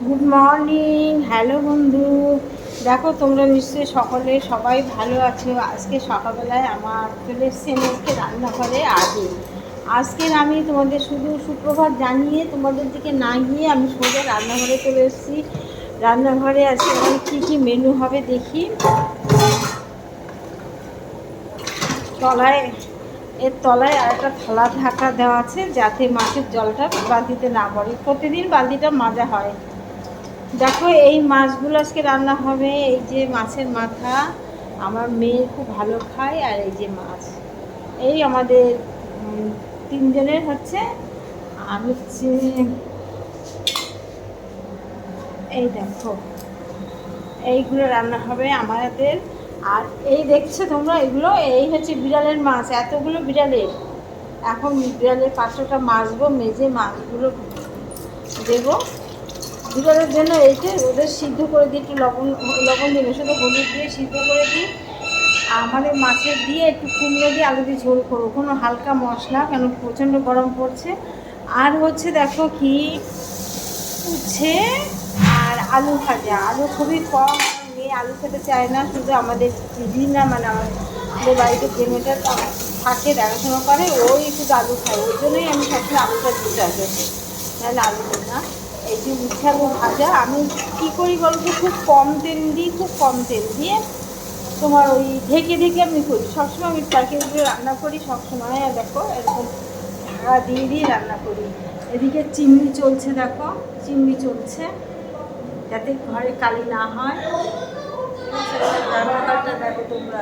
Good morning, hello বন্ধু। দেখো তোমরা নিশ্চয়ই সবাই ভালো আছো। আজকে সকালবেলায় আমার চলে এসছে আজকে রান্নাঘরে আজকের আমি তোমাদের শুধু সুপ্রভাত জানিয়ে তোমাদের দিকে না গিয়ে আমি সোজা রান্নাঘরে চলে এসেছি। রান্নাঘরে আজকে আমার কী কী মেনু হবে দেখি। তলায় তলায় আর একটা থালা ঢাকা দেওয়া আছে যাতে মাছের জলটা বালতিতে না পড়ে। প্রতিদিন বালতিটা মাজা হয়। দেখো এই মাছগুলো আজকে রান্না হবে। এই যে মাছের মাথা, আমার মেয়ে খুব ভালো খায়। আর এই যে মাছ, এই আমাদের তিনজনের হচ্ছে। আর হচ্ছে এই দেখো এইগুলো রান্না হবে আমাদের। আর এই দেখছো তোমরা, এগুলো এই হচ্ছে বিড়ালের মাছ, এতগুলো বিড়ালের। এখন বিড়ালের পাত্রটা মাজবো, মেজে মাছগুলো দেবো বিড়ালের জন্য। এইটা ওদের সিদ্ধ করে দিই, একটু লবণ লবণ দিয়ে সাথে হলুদ দিয়ে সিদ্ধ করে দিই। আমাদের মাছের দিয়ে একটু কুমড়ো দিয়ে আলু দিয়ে ঝোল করবো, কোনো হালকা মশলা, কেন প্রচণ্ড গরম পড়ছে। আর হচ্ছে দেখো কি উচ্ছে আর আলু ভাজা। আলু খুবই কম, মেয়ে আলু খেতে চায় না। শুধু আমাদের দিদিরা, মানে আমাদের বাড়িতে যে মেয়েটা থাকে দেখাশোনা করে, ওই শুধু আলু খায়। ওই জন্যই আমি সবসময় আলুটা দিতে আসবো, তাহলে আলু দিই না। এই যে উচ্ছে আলু ভাজা আমি কী করি বলতো, খুব কম তেল দিই, খুব কম তেল দিয়ে তোমার ওই ঢেকে ঢেকে আমি করি সবসময়। আমি তরকারিগুলো রান্না করি সবসময়। দেখো এরকম ঢাকা দিয়ে দিয়ে রান্না করি। এদিকে চিমনি চলছে, দেখো চিমনি চলছে যাতে ঘরে কালি না হয়। রান্নাঘরটা দেখো তোমরা,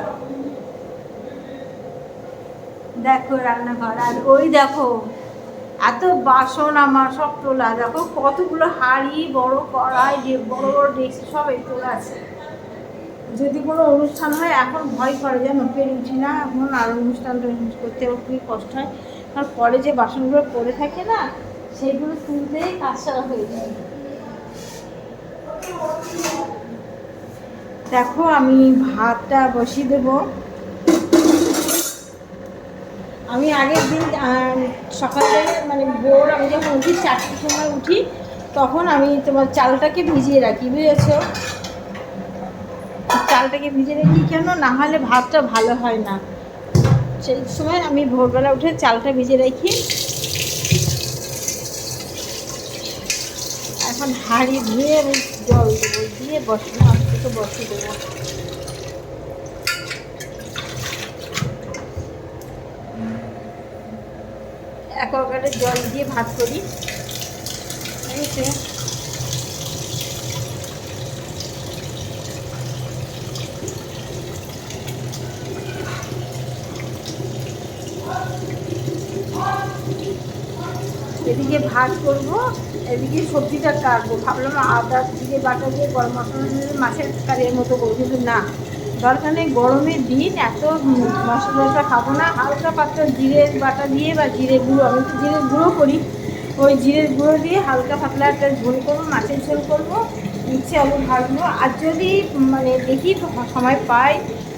দেখো রান্নাঘর। আর ওই দেখো এত বাসন আমার সব তোলা, দেখো কতগুলো হাঁড়ি, বড় কড়াই, বড় বড় ডেকচি সব এই তোলা আছে। যদি কোনো অনুষ্ঠান হয়, এখন ভয় করে যেন পেরে উঠি না, এখন আর অনুষ্ঠানটা করতে আমার খুবই কষ্ট হয়। কারণ পরে যে বাসনগুলো পড়ে থাকে না, সেইগুলো তুলতেই কাজ সারা হয়ে যায়। দেখো আমি ভাতটা বসিয়ে দেবো। আমি আগের দিন সকালে, মানে ভোর আমি যখন উঠি 4টার সময় উঠি, তখন আমি তোমার চালটাকে ভিজিয়ে রাখি, বুঝেছো? চালটাকে ভিজিয়ে রাখি কেন, না হলে ভাতটা ভালো হয় না। সেই সময় আমি ভোরবেলা উঠে চালটা ভিজিয়ে রাখি। এখন হাঁড়ি ধুয়ে আমি জল দেবো, দিয়ে বসিয়ে দেবো। অ্যাকোয়াগার্ডে জল দিয়ে ভাত করি, ঠিক আছে? এদিকে ভাত করবো, এদিকে সবজিটা কাটবো। ভাবলাম আদা জিরে বাটা দিয়ে গরম মশলা দিয়ে মাছের কারির মতো করবো, কিন্তু না, দরকার নেই। গরমের দিন এত মশলা খাবো না। হালকা পাতলা জিরের বাটা দিয়ে বা জিরে গুঁড়ো, আমি তো জিরে গুঁড়ো করি, ওই জিরের গুঁড়ো দিয়ে হালকা পাতলা একটা ঝোল করবো, মাছের ঝোল করবো, উচ্ছে আলু ভাজবো। আর যদি মানে দেখি সময় পাই,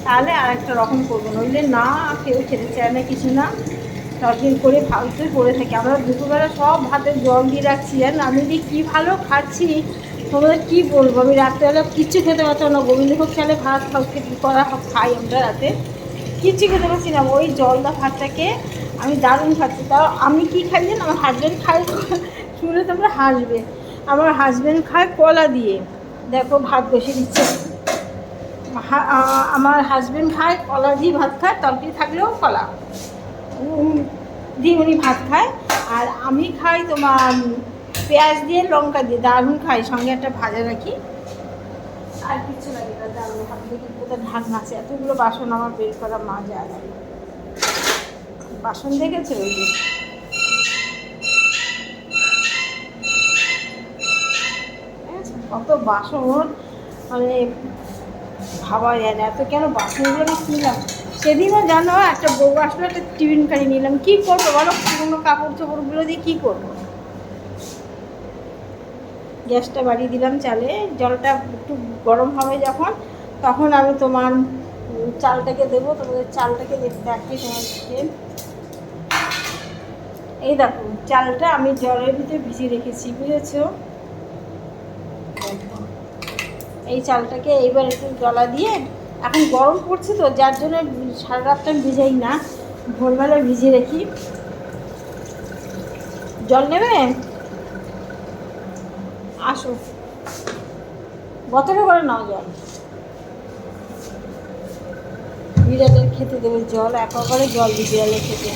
তাহলে আর একটা রকম করবো, নইলে না, কেউ খেতে চায় না কিছু না। তরকারি করে ফালতু পড়ে থাকি। আমরা দুপুরবেলা সব ভাতে জল দিয়ে রাখছি, জান আমি যে কী ভালো খাচ্ছি তোমাদের কী বলবো। আমি রাত্রেবেলা কিচ্ছু খেতে পারতাম না, গোবিন্দভোগ চালে ভাত করা খাই আমরা রাতে, কিচ্ছু খেতে পারছি না। ওই জলদা ভাতটাকে আমি দারুণ খাচ্ছি। তাও আমি কী খাই জানো, আমার হাজব্যান্ড খায়, শুনে তোমরা হাসবে। আমার হাজব্যান্ড খায় কলা দিয়ে। দেখো ভাত বসে দিচ্ছে। আমার হাজব্যান্ড খায় কলা দিয়ে ভাত খায়, তরকারি থাকলেও কলা দিয়ে উনি ভাত খায়। আর আমি খাই তোমার পেঁয়াজ দিয়ে লঙ্কা দিয়ে, দারুণ খাই, সঙ্গে একটা ভাজা রাখি, আর কিছু লাগে না। দারুণ ভাত দেখি কোথায় ঢাকনা আছে, এতগুলো বাসন আমার বের করা মাজা আছে। বাসন দেখেছো ওই যে, কত বাসন, মানে ভাবা যায় না এত কেন বাসনগুলো আমি কিনলাম। সেদিনও জানো একটা বউ আসলো, একটা টিফিন কারি নিলাম, কী করবো বলো, পুরোনো কাপড় চোপড়গুলো দিয়ে কী করবো। গ্যাসটা বাড়িয়ে দিলাম, চালে জলটা একটু গরম হবে যখন, তখন আমি তোমার চালটাকে দেবো। তোমাদের চালটাকে দেখি তোমাদেরকে, এই দেখো চালটা আমি জলের ভিতরে ভিজিয়ে রেখেছি, বুঝেছো? দেখো এই চালটাকে এইবার একটু জলা দিয়ে, এখন গরম পড়ছে তো যার জন্য সারা রাতটা ভিজাই না, ভোরবেলা ভিজিয়ে রাখি। জল নেবে? আসো, বোতলে করে নাও জল। বিড়ালের খেতে দেবে জল, একবারে জল দিই বিড়ালের খেতে।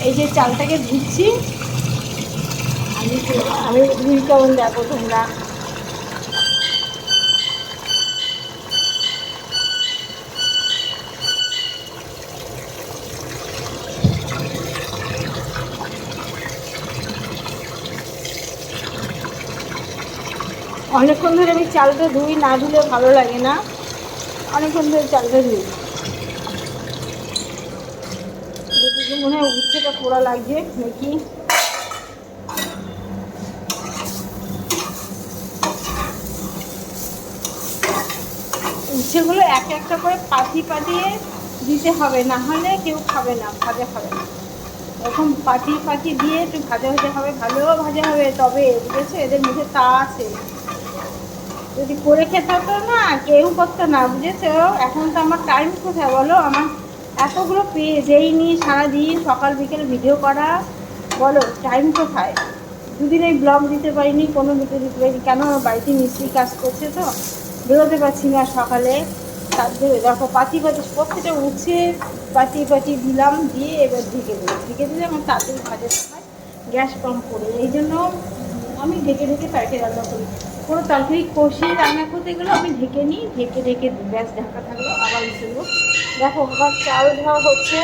এই যে চালটাকে ধুচ্ছি আমি ধুই কেমন দেখো তোমরা। অনেকক্ষণ ধরে আমি চালটা ধুই, না ধুলে ভালো লাগে না, অনেকক্ষণ ধরে চালটা ধুই। দেখি মনে হয় উচ্ছেটা পোড়া লাগছে নাকি। উচ্ছেগুলো এক একটা করে পাতিয়ে দিতে হবে, না হলে কেউ খাবে না, ভাজা খাবে না। এরকম পাতিয়ে দিয়ে একটু ভাজা হতে হবে, ভালো ভাজা হবে, তবে বুঝেছো এদের মধ্যে তা আছে। যদি করে খেতে হতো না কেউ করতো না, বুঝেছো। এখন তো আমার টাইম কোথায় বলো, আমার এতগুলো পেজ এই নিয়ে সারাদিন সকাল বিকেল ভিডিও করা, বলো টাইম কোথায়। দুদিন এই ব্লগ দিতে পারিনি, কোনো ভিডিও দিতে পারিনি, কেন আমার বাড়িতে মিস্ত্রি কাজ করছে তো বেরোতে পারছি না সকালে। তারপরে দেখো প্রত্যেকটা উঠছে পাতিয়ে দিলাম, দিয়ে এবার ঢেকে দিলে আমার তাড়াতাড়ি ভাজা হয়, গ্যাস কম করে। এই জন্য আমি ঢেকে তরকারি রান্না করি। কোনো তরকারি কষি রান্না করতে গেলে আমি ঢেকে নিই, ঢেকে গ্যাস ঢাকা থাকলো, আবার উঠলো। দেখো আবার চাল ধোয়া হচ্ছে।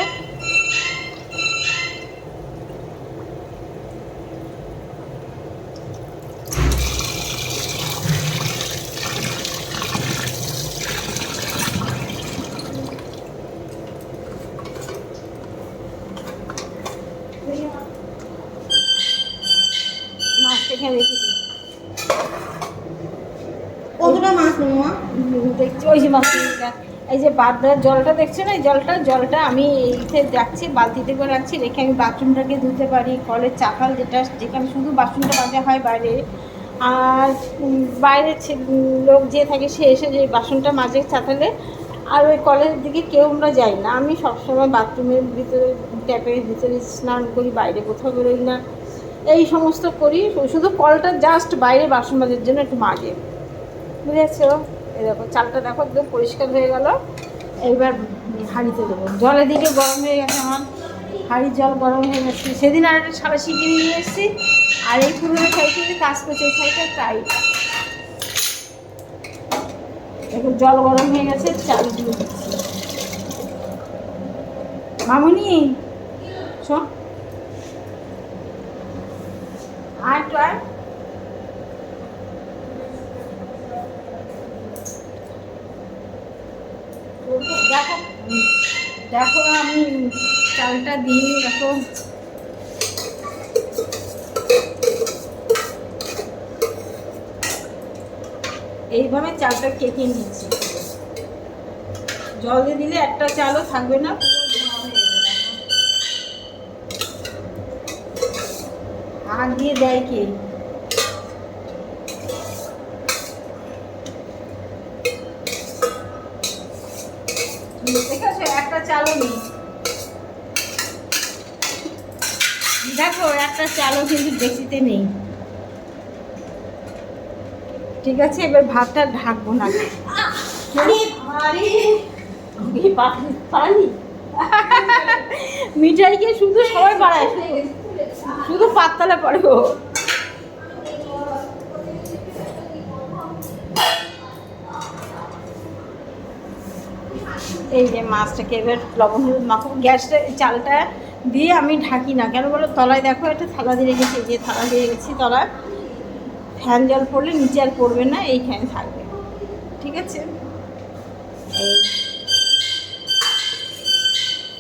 মাছটা এখানে রেখে দিই। কতটা মাছ নেবো দেখছি ওই যে মাছ, এই যে বাদদার জলটা দেখছো না, জলটা আমি এইতে যাচ্ছি বালতিতে করে রাখছি, রেখে আমি বাথরুমটাকে ধুতে পারি। কলের চাপাল যেখানে শুধু বাথরুমটা মাজা হয় বাইরে, আর বাইরে লোক যে থাকে সে এসে যে বাসনটা মাজে চাতালে, আর ওই কলের দিকে কেউ আমরা যাই না। আমি সবসময় বাথরুমের ভিতরে ট্যাপের ভিতরে স্নান করি, বাইরে কোথাও বেরোই না, এই সমস্ত করি। শুধু কলটা জাস্ট বাইরে বাসন মাজার জন্য একটু মাজে, বুঝেছো। এই দেখো চালটা দেখো একদম পরিষ্কার হয়ে গেল। এইবার হাঁড়িতে দেবো, জল এদিকে গরম হয়ে গেছে, আমার হাঁড়ির জল গরম হয়ে গেছে। সেদিন আর একটা সারা শিগগিরি নিয়ে এসেছি, আর এই পুরোনো সাইকেলে কাজ করছে, এই সাইকেল টাইট। দেখো জল গরম হয়ে গেছে, চাল দিয়ে দিচ্ছি। মামুনি শোন, আর তো আর দেখো দেখো আমি চালটা দিয়ে দেখো এইভাবে চালটা কেটে নিচ্ছি। জল দিয়ে দিলে একটা চালও থাকবে না, হাত দিয়ে দেয় কে। দেখেছো একটা চালও নেই, দেখো একটা চালও কিন্তু ডেক্সিতে নেই। ঠিক আছে, এবার ভাতটা ঢাকবো না। মিঠাইকে শুধু সবাই বাড়ায়, শুধু পাততলা পড়ে ও। এই যে মাছটাকে এবার লবণ হলুদ মাখো, গ্যাসটা চালটা দিয়ে আমি ঢাকি না, কেন বলো তলায় দেখো একটা থালা দিয়ে রেখেছি, যে থালা দিয়ে রেখেছি তলায় ফ্যান জল পড়লে নিচে আর পড়বে না, এইখানে থাকবে। ঠিক আছে,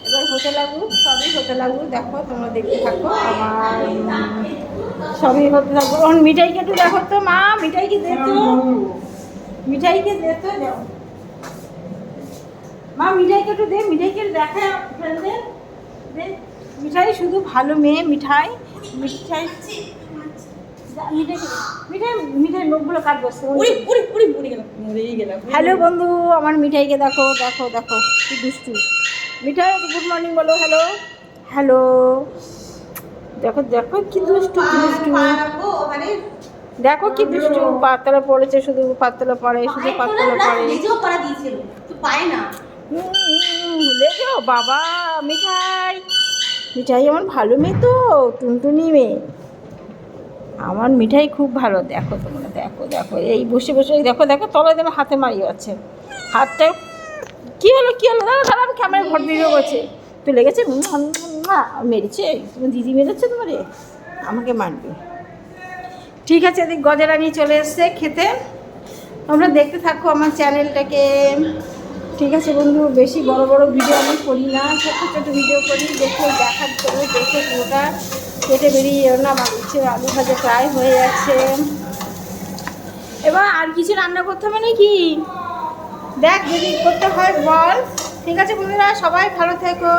এবার হতে লাগুক, সবই হতে লাগুক, দেখো তোমরা দেখতে থাকো, আমার সবই হতে থাকবো। এখন মিঠাইকে একটু দেখো তো মা, মিঠাইকে দে তো, মিঠাইকে দে তো, যাও মা মিঠাইকে একটু দে, মিঠাইকে দেখা ফেলবে দে। মিঠাই শুধু ভালো মেয়ে, মিঠাই মিঠাই মিঠাই মিঠাই লোকগুলো কাটবো। উড়ি উড়ি উড়ি উড়ি গেলাম, মরেই গেলাম। হ্যালো বন্ধু, আমার মিঠাইকে দেখো দেখো দেখো কি দুষ্টু। মিঠাই গুড মর্নিং বলো। হ্যালো হ্যালো, দেখো দেখো কি দুষ্টু কি দুষ্টু, মানে দেখো কি দুষ্টু। পাতলা পড়েছে, শুধু পাতলা পড়ে, শুধু পাতলা পড়ে। নিজেও করা দিয়েছিল, তো পায় না। লেগো বাবা। মিঠাই মিঠাই আমার ভালো মেয়ে তো, টুনটুনি মেয়ে। আমার মিঠাই খুব ভালো। দেখো তোমরা, দেখো দেখো এই বসে বসে দেখো দেখো, তলায় যেন হাতে মারি আছে। হাতটা কী হলো কী হলো, দাঁড়া দাঁড়া, আমি ক্যামেরা ভর ভিডিও করছে। তো লেগেছে মেরেছে, তোমার দিদি মেরেছে তোমারে, আমাকে মারবে। ঠিক আছে, এদিক গজারা নিয়ে চলে এসছে খেতে। তোমরা দেখতে থাকো আমার চ্যানেলটাকে। ঠিক আছে বন্ধু, বেশি বড় বড় ভিডিও আমি করি না, ছোটো ছোটো ভিডিও করি। দেখে দেখার জন্য দেখে পুরোটা কেটে বেরিয়ে এলো না। আমার হচ্ছে আলু ভাজা প্রায় হয়ে যাচ্ছে, এবার আর কিছু রান্না করতে হবে নাকি দেখ, যদি করতে হয় বল। ঠিক আছে বন্ধুরা, সবাই ভালো থেকো,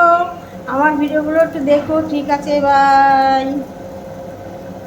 আমার ভিডিওগুলো একটু দেখো। ঠিক আছে, বাই।